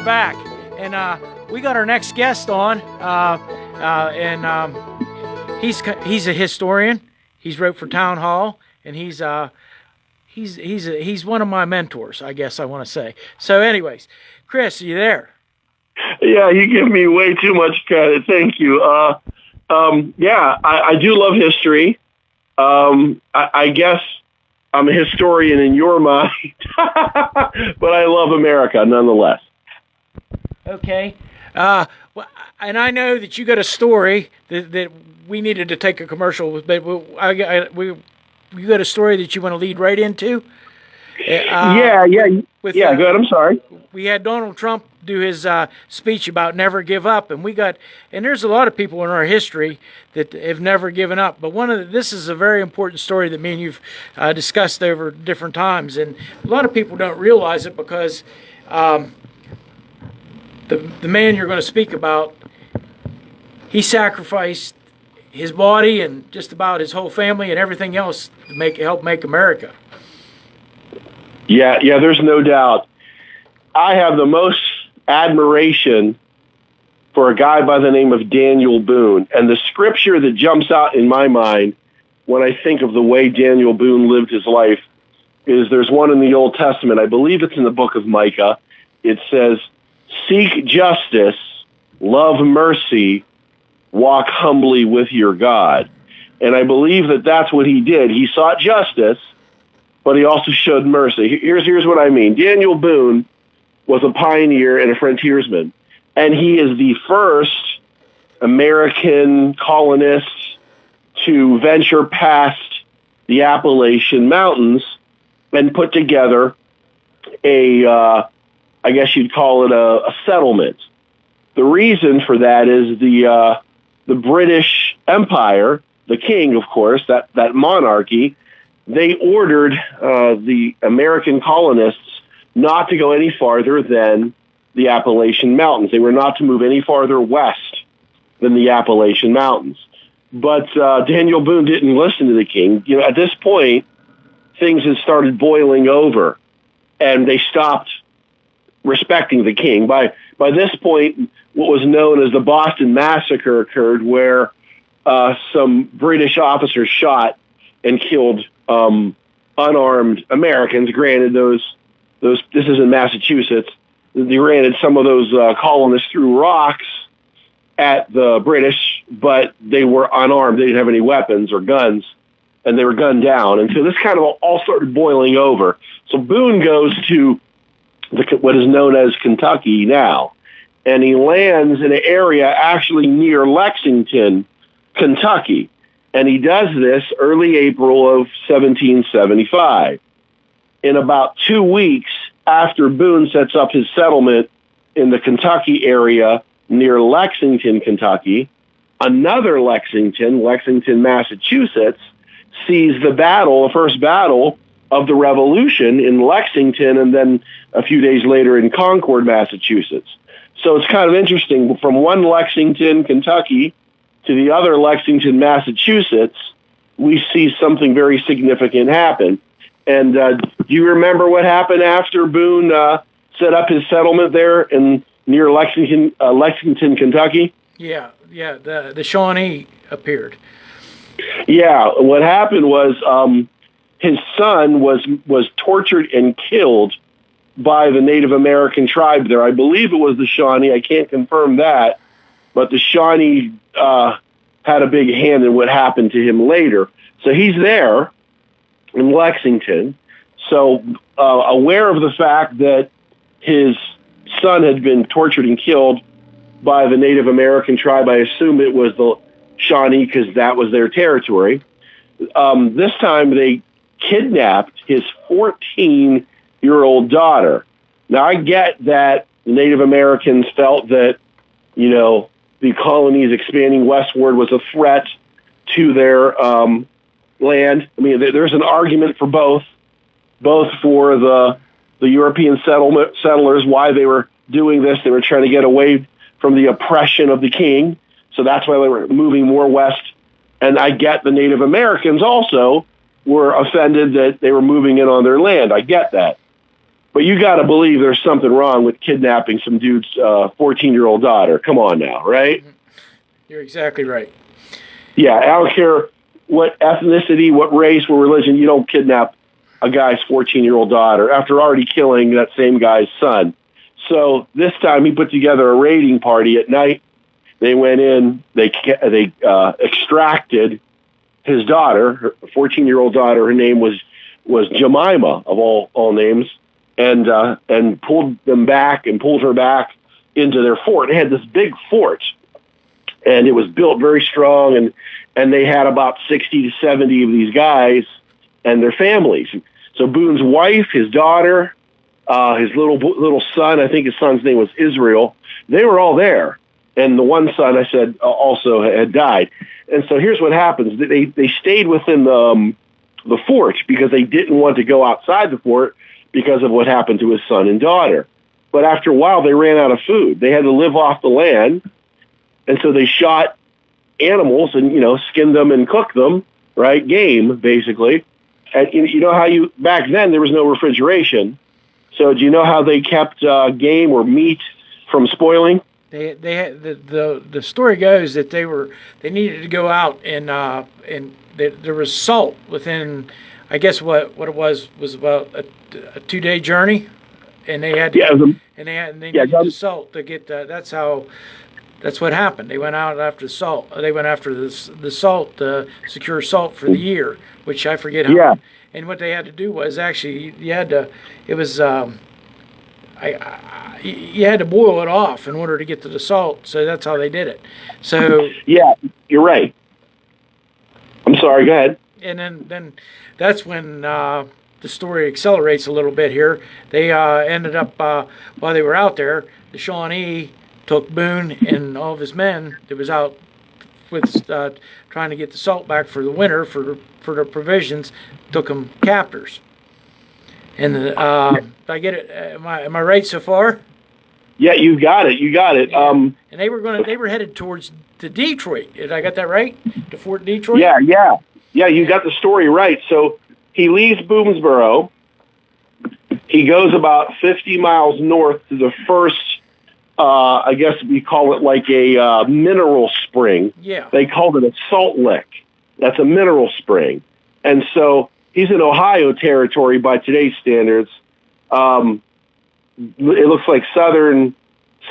back, and we got our next guest on, and he's a historian. He's wrote for Town Hall, and he's one of my mentors, I guess I want to say. So, anyways, Chris, are you there? Yeah, you give me way too much credit. Thank you. Yeah, I do love history. I guess I'm a historian in your mind, but I love America nonetheless. Okay. And I know that you got a story that we needed to take a commercial with, but you got a story that you want to lead right into? Yeah. Go ahead. I'm sorry. We had Donald Trump do his speech about never give up, and there's a lot of people in our history that have never given up. But this is a very important story that me and you've discussed over different times, and a lot of people don't realize it because the man you're going to speak about, he sacrificed his body and just about his whole family and everything else to help make America. Yeah, there's no doubt. I have the most admiration for a guy by the name of Daniel Boone. And the scripture that jumps out in my mind when I think of the way Daniel Boone lived his life is there's one in the Old Testament. I believe it's in the book of Micah. It says, "Seek justice, love mercy, walk humbly with your God." And I believe that that's what he did. He sought justice, but he also showed mercy. Here's what I mean. Daniel Boone was a pioneer and a frontiersman, and he is the first American colonist to venture past the Appalachian Mountains and put together I guess you'd call it a settlement. The reason for that is the British Empire, the king, of course, that monarchy, they ordered the American colonists not to go any farther than the Appalachian Mountains. They were not to move any farther west than the Appalachian Mountains. But Daniel Boone didn't listen to the king. At this point, things had started boiling over, and they stopped respecting the king. By this point, what was known as the Boston Massacre occurred, where some British officers shot and killed unarmed Americans. Granted, this is in Massachusetts. They granted some of those colonists threw rocks at the British, but they were unarmed. They didn't have any weapons or guns, and they were gunned down. And so this kind of all started boiling over. So Boone goes to what is known as Kentucky now, and he lands in an area actually near Lexington, Kentucky. And he does this early April of 1775. In about 2 weeks after Boone sets up his settlement in the Kentucky area near Lexington, Kentucky, another Lexington, Massachusetts, sees the first battle of the Revolution in Lexington, and then a few days later in Concord, Massachusetts. So it's kind of interesting. From one Lexington, Kentucky, to the other Lexington, Massachusetts, we see something very significant happen. And do you remember what happened after Boone set up his settlement there near Lexington, Kentucky? Yeah. The Shawnee appeared. Yeah, what happened was his son was tortured and killed by the Native American tribe there. I believe it was the Shawnee. I can't confirm that, but the Shawnee had a big hand in what happened to him later. So he's there in Lexington, so aware of the fact that his son had been tortured and killed by the Native American tribe. I assume it was the Shawnee because that was their territory. This time they kidnapped his 14-year-old daughter. Now, I get that Native Americans felt that, the colonies expanding westward was a threat to their land. I mean, there's an argument for both for the European settlers, why they were doing this. They were trying to get away from the oppression of the king. So that's why they were moving more west. And I get the Native Americans also were offended that they were moving in on their land. I get that. But you got to believe there's something wrong with kidnapping some dude's 14-year-old daughter. Come on now, right? You're exactly right. Yeah, I don't care what ethnicity, what race, what religion. You don't kidnap a guy's 14-year-old daughter after already killing that same guy's son. So this time he put together a raiding party at night. They went in, they extracted his daughter, her 14-year-old daughter. Her name was Jemima, of all names, and pulled her back into their fort. They had this big fort, and it was built very strong, and they had about 60 to 70 of these guys and their families. So Boone's wife, his daughter, his little son, I think his son's name was Israel, they were all there. And the one son, I said, also had died. And so here's what happens. They stayed within the fort because they didn't want to go outside the fort because of what happened to his son and daughter. But after a while, they ran out of food. They had to live off the land. And so they shot animals and, skinned them and cooked them, right? Game, basically. And you know how back then there was no refrigeration. So do you know how they kept game or meat from spoiling? They had the story goes that they needed to go out and there was salt within, I guess what it was about a 2-day journey, and they had to, they needed the salt to get that's what happened. They went out after the salt. They went after the salt to secure salt for the year, which I forget how. Yeah. And what they had to do was actually you had to boil it off in order to get to the salt. So that's how they did it. So yeah, you're right. I'm sorry. Go ahead. And then that's when the story accelerates a little bit here. They ended up while they were out there, the Shawnee took Boone and all of his men that was out with trying to get the salt back for the winter for their provisions, took them captors. And if I get it, am I right so far? Yeah, you got it. Yeah. And they were headed towards to Detroit. Did I get that right? To Fort Detroit? Yeah. You got the story right. So he leaves Boonesboro. He goes about 50 miles north to the first. I guess we call it like a mineral spring. Yeah. They called it a salt lick. That's a mineral spring. And so he's in Ohio territory by today's standards. It looks like southern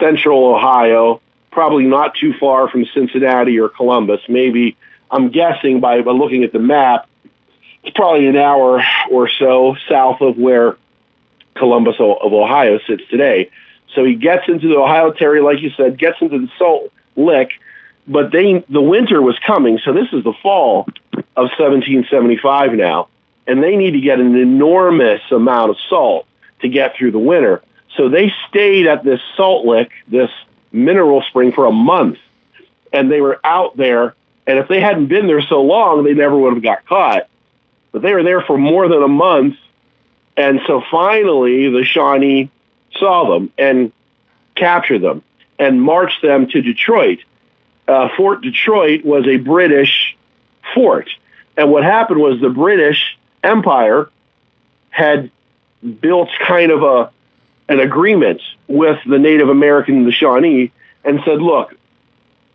central Ohio, probably not too far from Cincinnati or Columbus. Maybe, I'm guessing by looking at the map, it's probably an hour or so south of where Columbus of Ohio sits today. So he gets into the Ohio territory, like you said, gets into the Salt Lick, but the winter was coming. So this is the fall of 1775 now, and they need to get an enormous amount of salt to get through the winter. So they stayed at this Salt Lick, this mineral spring, for a month, and they were out there. And if they hadn't been there so long, they never would have got caught. But they were there for more than a month, and so finally the Shawnee saw them and captured them and marched them to Detroit. Fort Detroit was a British fort. And what happened was the British Empire had built kind of an agreement with the Native American, the Shawnee, and said, look,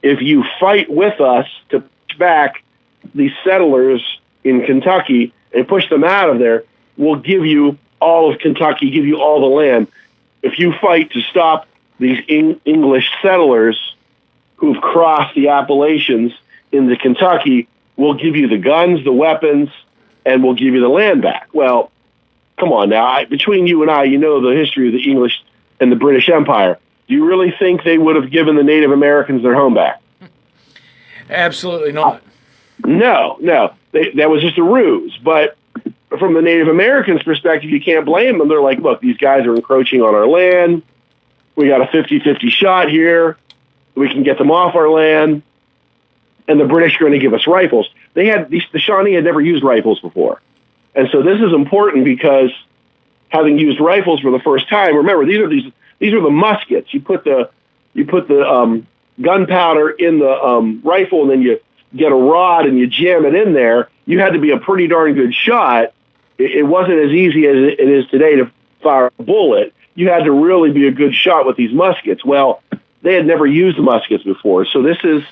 if you fight with us to push back these settlers in Kentucky and push them out of there, we'll give you all of Kentucky, give you all the land. If you fight to stop these English settlers who've crossed the Appalachians into Kentucky, we'll give you the guns, the weapons, and we'll give you the land back. Well, come on now. Between you and I, you know the history of the English and the British Empire. Do you really think they would have given the Native Americans their home back? Absolutely not. No. That was just a ruse. But from the Native Americans' perspective, you can't blame them. They're like, look, these guys are encroaching on our land. We got a 50-50 shot here. We can get them off our land. And the British are going to give us rifles. The Shawnee had never used rifles before. And so this is important because having used rifles for the first time, remember, these are the muskets. You put the gunpowder in the rifle, and then you get a rod and you jam it in there. You had to be a pretty darn good shot. It wasn't as easy as it is today fire a bullet. You had to really be a good shot with these muskets. Well, they had never used muskets before, so this is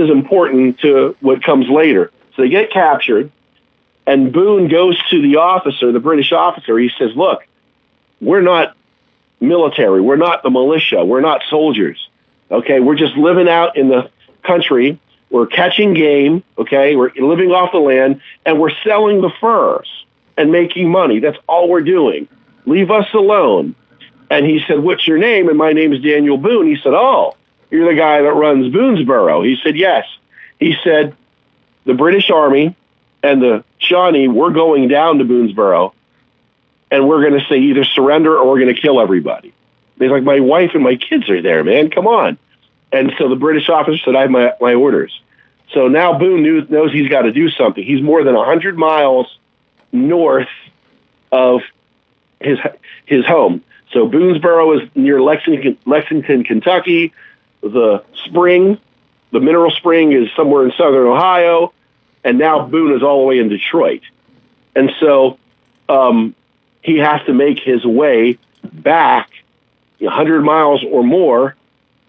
important to what comes later. So they get captured, and Boone goes to the officer, the British officer. He says, "Look, we're not military. We're not the militia. We're not soldiers. Okay, we're just living out in the country. We're catching game. Okay, we're living off the land, and we're selling the furs and making money. That's all we're doing. Leave us alone." And he said, "What's your name?" And my name is Daniel Boone. He said, "Oh, you're the guy that runs Boonesboro." He said, "Yes." He said, "The British Army and the Shawnee, we're going down to Boonesboro, and we're going to say either surrender or we're going to kill everybody." He's like, "My wife and my kids are there, man. Come on." And so the British officer said, "I have my orders." So now Boone knows he's got to do something. He's more than 100 miles north of his home. So Boonesboro is near Lexington, Kentucky. The mineral spring is somewhere in southern Ohio. And now Boone is all the way in Detroit. And so he has to make his way back 100 miles or more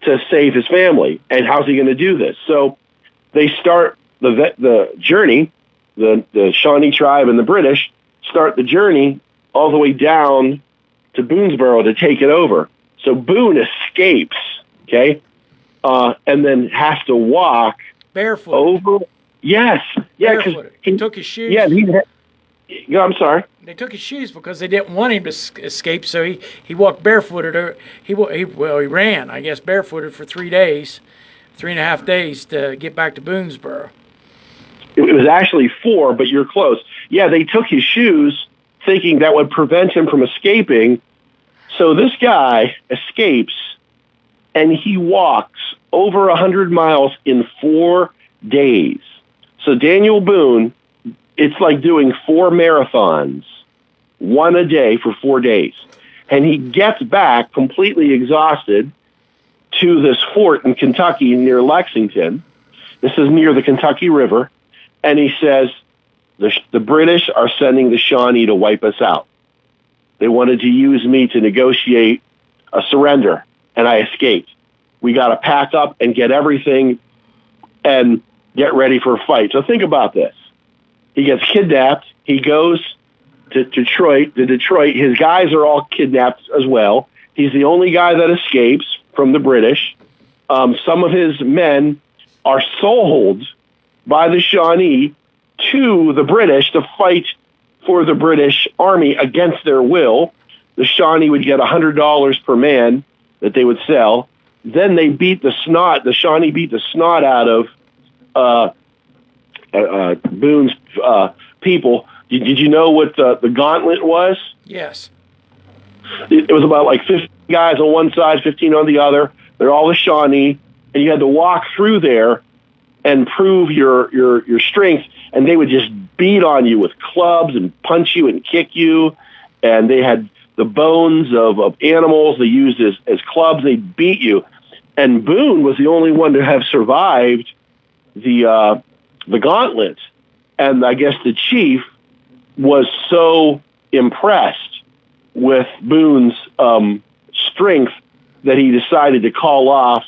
to save his family. And how's he going to do this? So they start the journey. The Shawnee tribe and the British start the journey all the way down to Boonesboro to take it over. So Boone escapes, okay, and then has to walk barefoot over. Yes, yeah, because he took his shoes. Yeah, I'm sorry. They took his shoes because they didn't want him to escape, so he walked barefooted. Or he ran, I guess, barefooted for 3 days, 3.5 days to get back to Boonesboro. It was actually 4, but you're close. Yeah, they took his shoes thinking that would prevent him from escaping. So this guy escapes, and he walks over 100 miles in 4 days. So Daniel Boone, it's like doing 4 marathons, one a day for 4 days. And he gets back completely exhausted to this fort in Kentucky near Lexington. This is near the Kentucky River. And he says, the British are sending the Shawnee to wipe us out. They wanted to use me to negotiate a surrender, and I escaped. We got to pack up and get everything and get ready for a fight. So think about this. He gets kidnapped. He goes to Detroit. His guys are all kidnapped as well. He's the only guy that escapes from the British. Some of his men are sold by the Shawnee to the British to fight for the British Army against their will. The Shawnee would get $100 per man that they would sell. Then they the Shawnee beat the snot out of Boone's people. Did you know what the gauntlet was? Yes. It was about like 50 guys on one side, 15 on the other. They're all the Shawnee, and you had to walk through there and prove your strength, and they would just beat on you with clubs and punch you and kick you, and they had the bones of animals they used as clubs. They beat you, and Boone was the only one to have survived the gauntlet, and I guess the chief was so impressed with Boone's strength that he decided to call off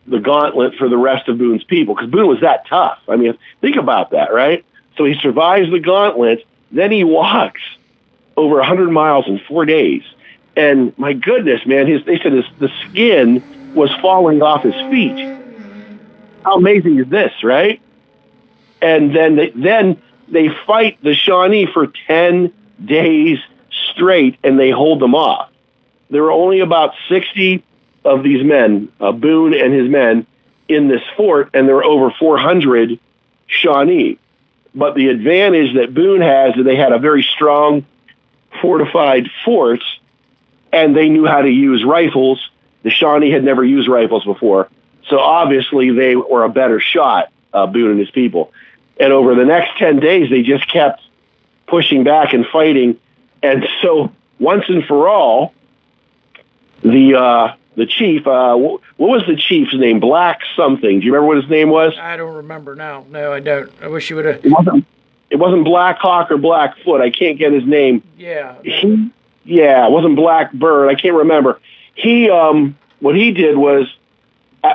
the gauntlet for the rest of Boone's people, because Boone was that tough. I mean, think about that, right? So he survives the gauntlet, then he walks over 100 miles in 4 days. And my goodness, man, they said the skin was falling off his feet. How amazing is this, right? And then they fight the Shawnee for 10 days straight, and they hold them off. There were only about 60 of these men, Boone and his men, in this fort, and there were over 400 Shawnee. But the advantage that Boone has is they had a very strong, fortified fort, and they knew how to use rifles. The Shawnee had never used rifles before, so obviously they were a better shot, Boone and his people. And over the next 10 days, they just kept pushing back and fighting. And so once and for all, the chief, what was the chief's name? Black something. Do you remember what his name was? I don't remember now. No, I don't. I wish you would have. It wasn't Black Hawk or Blackfoot. I can't get his name. Yeah. Yeah, it wasn't Blackbird. I can't remember. He what he did was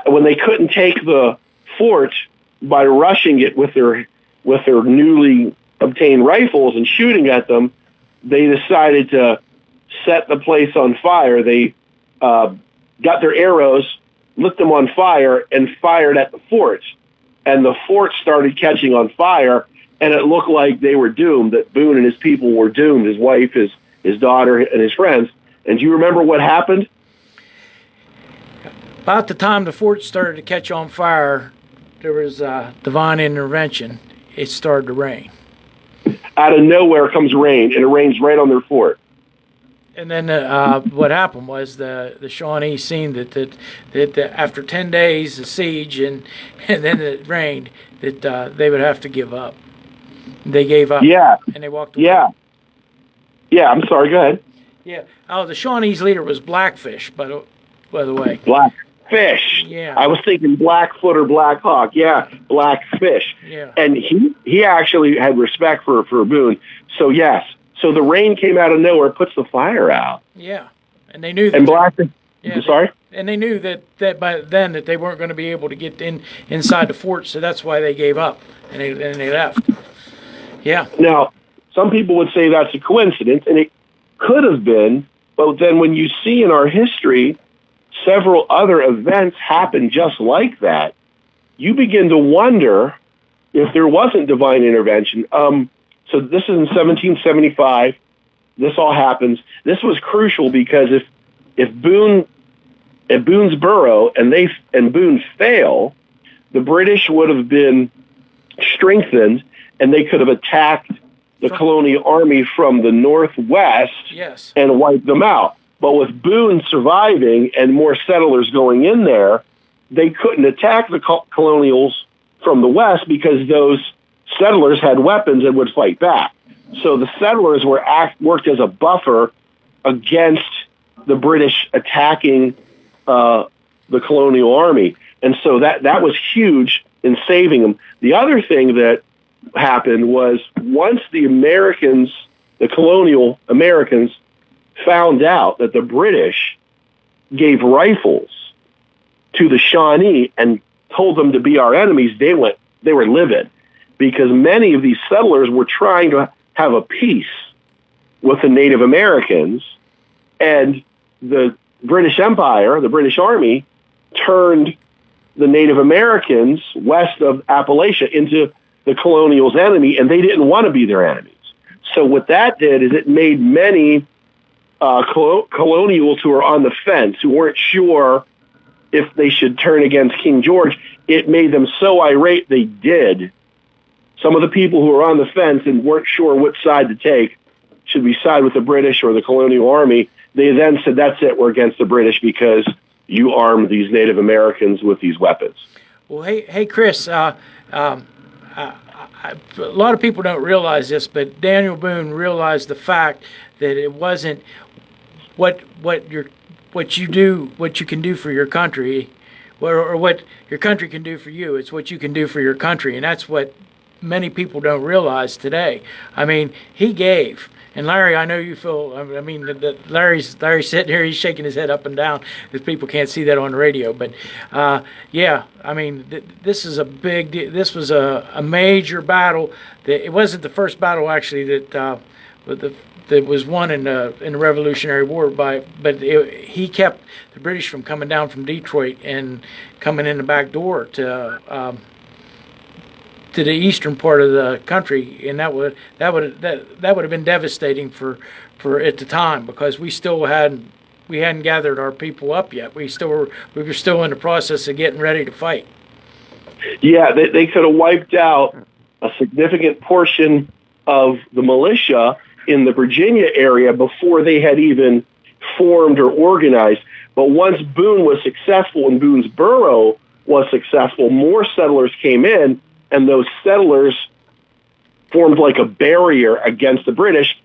when they couldn't take the fort by rushing it with their newly obtained rifles and shooting at them, they decided to set the place on fire. They got their arrows, lit them on fire, and fired at the fort. And the fort started catching on fire, and it looked like they were doomed, that Boone and his people were doomed, his wife, his daughter, and his friends. And do you remember what happened? About the time the fort started to catch on fire, there was divine intervention. It started to rain. Out of nowhere comes rain, and it rains right on their fort. And then what happened was the Shawnee seen that after 10 days of siege and then it rained, that they would have to give up. They gave up. Yeah. And they walked away. Yeah. Yeah, I'm sorry, go ahead. Yeah. Oh, the Shawnee's leader was Blackfish, by the way. Blackfish. Yeah. I was thinking Blackfoot or Black Hawk. Yeah, Blackfish. Yeah. And he actually had respect for Boone. So yes. So the rain came out of nowhere, puts the fire out. Yeah. And they knew that. And Blackfish. Yeah, sorry? And they knew that by then that they weren't going to be able to get inside the fort, so that's why they gave up and they left. Yeah. Now, some people would say that's a coincidence, and it could have been, but then when you see in our history several other events happen just like that, you begin to wonder if there wasn't divine intervention. So this is in 1775. This all happens. This was crucial because if Boonesborough and Boone fail, the British would have been strengthened, and they could have attacked the colonial army from the northwest. Yes. And wiped them out. But with Boone surviving and more settlers going in there, they couldn't attack the colonials from the west because those settlers had weapons and would fight back. So the settlers worked as a buffer against the British attacking the colonial army. And so that was huge in saving them. The other thing that happened was once the colonial Americans found out that the British gave rifles to the Shawnee and told them to be our enemies, they were livid, because many of these settlers were trying to have a peace with the Native Americans, and the British Empire, the British Army, turned the Native Americans west of Appalachia into the colonial's enemy, and they didn't want to be their enemies. So what that did is it made many colonials who were on the fence, who weren't sure if they should turn against King George, it made them so irate they did. Some of the people who were on the fence and weren't sure which side to take, should we side with the British or the colonial army, they then said, that's it, we're against the British because you armed these Native Americans with these weapons. Well, hey, Chris, a lot of people don't realize this, but Daniel Boone realized the fact that it wasn't what you can do for your country, or what your country can do for you. It's what you can do for your country, and that's what many people don't realize today. I mean, he gave. And Larry, I know you feel. I mean, Larry's sitting here. He's shaking his head up and down because people can't see that on the radio. But yeah, I mean, this is a big. This was a major battle. It wasn't the first battle actually that was won in the Revolutionary War but he kept the British from coming down from Detroit and coming in the back door to the eastern part of the country, and that would have been devastating for at the time, because we hadn't gathered our people up yet. We were still in the process of getting ready to fight. Yeah, they could have wiped out a significant portion of the militia in the Virginia area before they had even formed or organized. But once Boone was successful and Boonesborough was successful, more settlers came in, and those settlers formed like a barrier against the British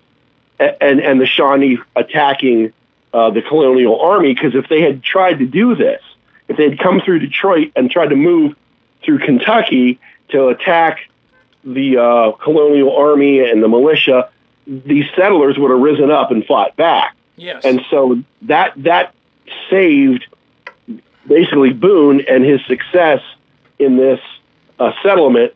and the Shawnee attacking the colonial army. Because if they had tried to do this, if they had come through Detroit and tried to move through Kentucky to attack the colonial army and the militia, these settlers would have risen up and fought back. Yes. And so that saved basically Boone, and his success in this settlement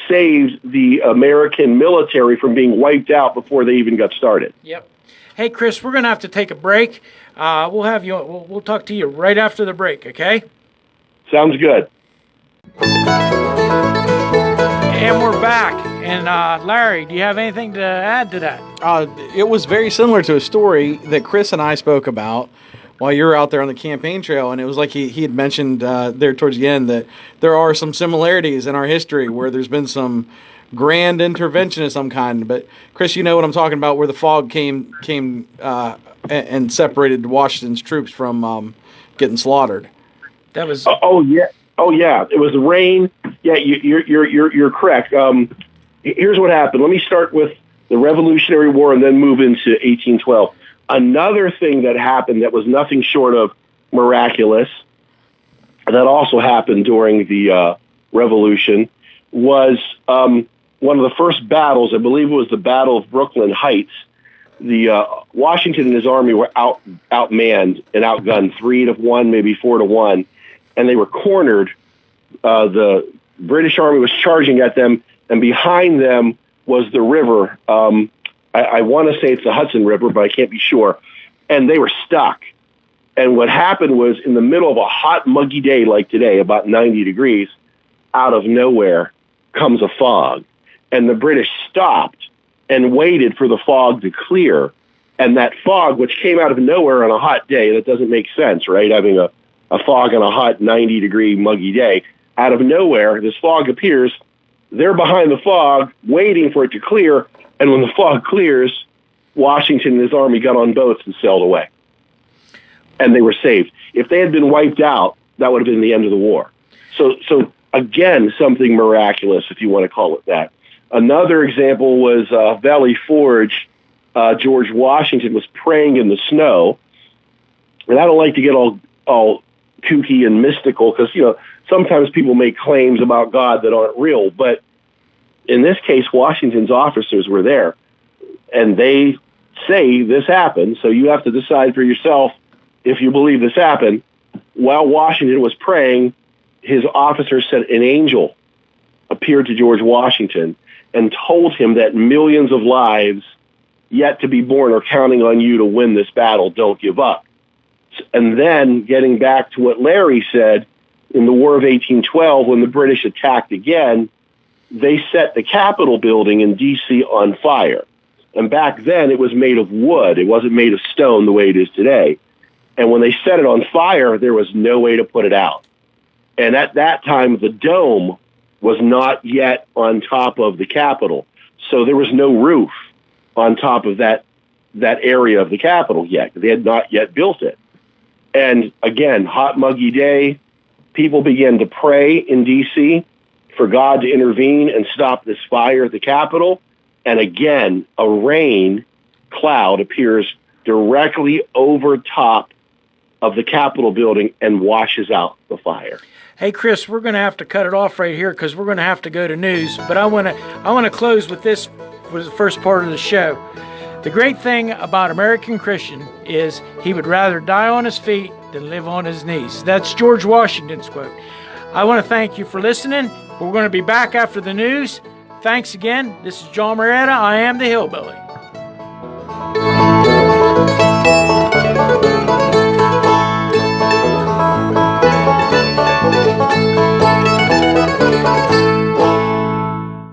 saved the American military from being wiped out before they even got started. Yep. Hey, Chris, we're going to have to take a break. We'll talk to you right after the break, okay? Sounds good. And we're back. And Larry, do you have anything to add to that? It was very similar to a story that Chris and I spoke about while you were out there on the campaign trail, and it was like he had mentioned there towards the end that there are some similarities in our history where there's been some grand intervention of some kind. But Chris, you know what I'm talking about, where the fog came and separated Washington's troops from getting slaughtered. That was oh yeah, it was the rain. Yeah, you're correct. Here's what happened. Let me start with the Revolutionary War and then move into 1812. Another thing that happened that was nothing short of miraculous, that also happened during the Revolution, was one of the first battles. I believe it was the Battle of Brooklyn Heights. The Washington and his army were outmanned and outgunned 3-1, maybe 4-1, and they were cornered. The British army was charging at them, and behind them was the river. I want to say it's the Hudson River, but I can't be sure. And they were stuck. And what happened was, in the middle of a hot, muggy day like today, about 90 degrees, out of nowhere comes a fog. And the British stopped and waited for the fog to clear. And that fog, which came out of nowhere on a hot day, that doesn't make sense, right? Having a fog on a hot 90-degree muggy day. Out of nowhere, this fog appears. They're behind the fog, waiting for it to clear. And when the fog clears, Washington and his army got on boats and sailed away. And they were saved. If they had been wiped out, that would have been the end of the war. So again, something miraculous, if you want to call it that. Another example was Valley Forge. George Washington was praying in the snow. And I don't like to get all kooky and mystical because, sometimes people make claims about God that aren't real. But in this case, Washington's officers were there, and they say this happened. So you have to decide for yourself if you believe this happened. While Washington was praying, his officers said an angel appeared to George Washington and told him that millions of lives yet to be born are counting on you to win this battle. Don't give up. And then getting back to what Larry said, in the War of 1812, when the British attacked again, they set the Capitol building in D.C. on fire. And back then, it was made of wood. It wasn't made of stone the way it is today. And when they set it on fire, there was no way to put it out. And at that time, the dome was not yet on top of the Capitol. So there was no roof on top of that area of the Capitol yet. They had not yet built it. And again, hot, muggy day, people began to pray in D.C. for God to intervene and stop this fire at the Capitol. And again, a rain cloud appears directly over top of the Capitol building and washes out the fire. Hey, Chris, we're going to have to cut it off right here because we're going to have to go to news. But I want to close with this for the first part of the show. The great thing about American Christian is he would rather die on his feet than live on his knees. That's George Washington's quote. I want to thank you for listening. We're going to be back after the news. Thanks again. This is John Marietta. I am the Hillbilly.